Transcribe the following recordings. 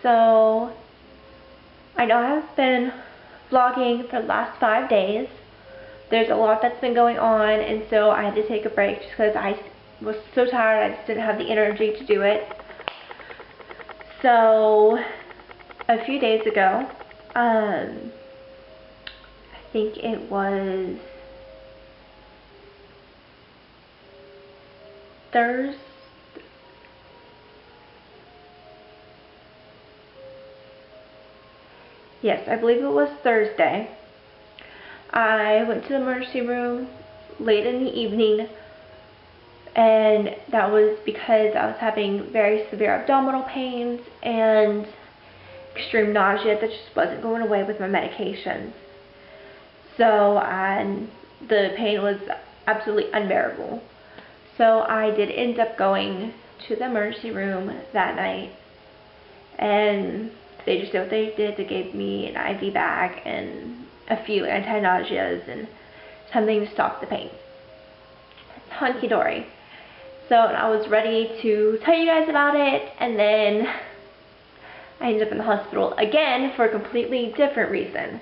So I know I've been vlogging for the last 5 days. There's a lot that's been going on, and so I had to take a break just because I was so tired. I just didn't have the energy to do it. So a few days ago, I think it was Thursday. Yes, I believe it was Thursday. I went to the emergency room late in the evening, and that was because I was having very severe abdominal pains and extreme nausea that just wasn't going away with my medications. So the pain was absolutely unbearable. So I did end up going to the emergency room that night, and they just did what they did. They gave me an IV bag and a few anti-nauseas and something to stop the pain. Hunky-dory. So I was ready to tell you guys about it, and then I ended up in the hospital again for a completely different reason.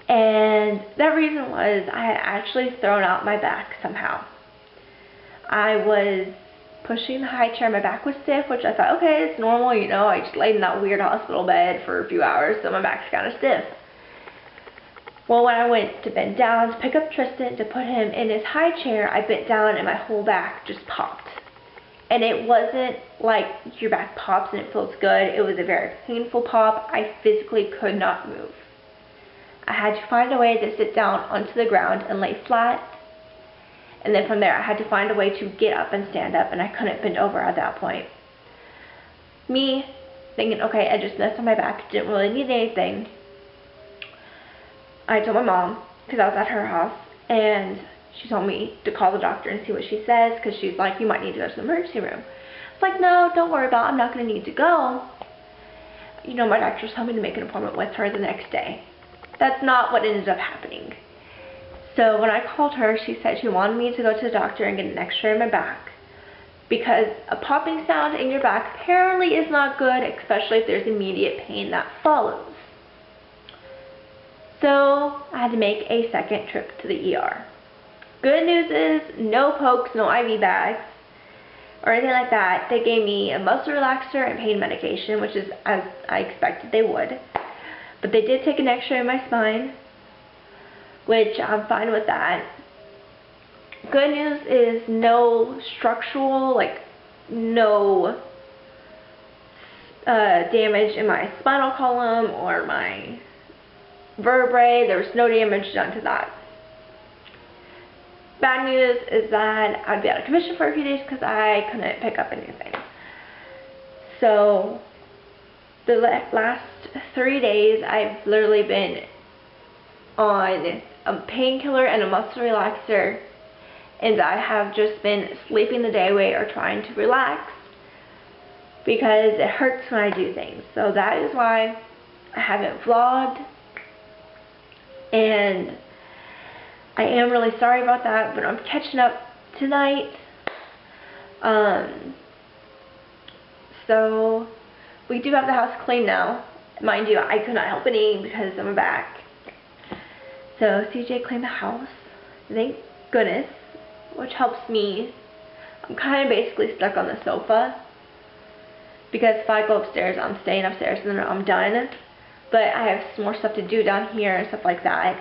And that reason was I had actually thrown out my back somehow. I was pushing the high chair, my back was stiff, which I thought, okay, it's normal, you know, I just laid in that weird hospital bed for a few hours, so my back's kind of stiff. Well, when I went to bend down to pick up Tristan to put him in his high chair, I bent down and my whole back just popped. And it wasn't like your back pops and it feels good. It was a very painful pop. I physically could not move. I had to find a way to sit down onto the ground and lay flat. And then from there, I had to find a way to get up and stand up, and I couldn't bend over at that point. Me thinking, okay, I just messed on my back, didn't really need anything. I told my mom, because I was at her house, and she told me to call the doctor and see what she says, because she's like, you might need to go to the emergency room. It's like, no, don't worry about it. I'm not going to need to go. You know, my doctor told me to make an appointment with her the next day. That's not what ended up happening. So when I called her, she said she wanted me to go to the doctor and get an x-ray of my back, because a popping sound in your back apparently is not good, especially if there's immediate pain that follows. So I had to make a second trip to the ER. Good news is no pokes, no IV bags, or anything like that. They gave me a muscle relaxer and pain medication, which is as I expected they would. But they did take an x-ray of my spine, which I'm fine with that. Good news is no structural, like no damage in my spinal column or my vertebrae. There was no damage done to that. Bad news is that I'd be out of commission for a few days because I couldn't pick up anything. So the last 3 days I've literally been on a painkiller and a muscle relaxer, and I have just been sleeping the day away or trying to relax because it hurts when I do things. So that is why I haven't vlogged, and I am really sorry about that, but I'm catching up tonight. So we do have the house clean now. Mind you, I could not help any because of my back. So CJ cleaned the house, thank goodness, which helps me. I'm kind of basically stuck on the sofa because if I go upstairs, I'm staying upstairs and then I'm done. But I have some more stuff to do down here and stuff like that.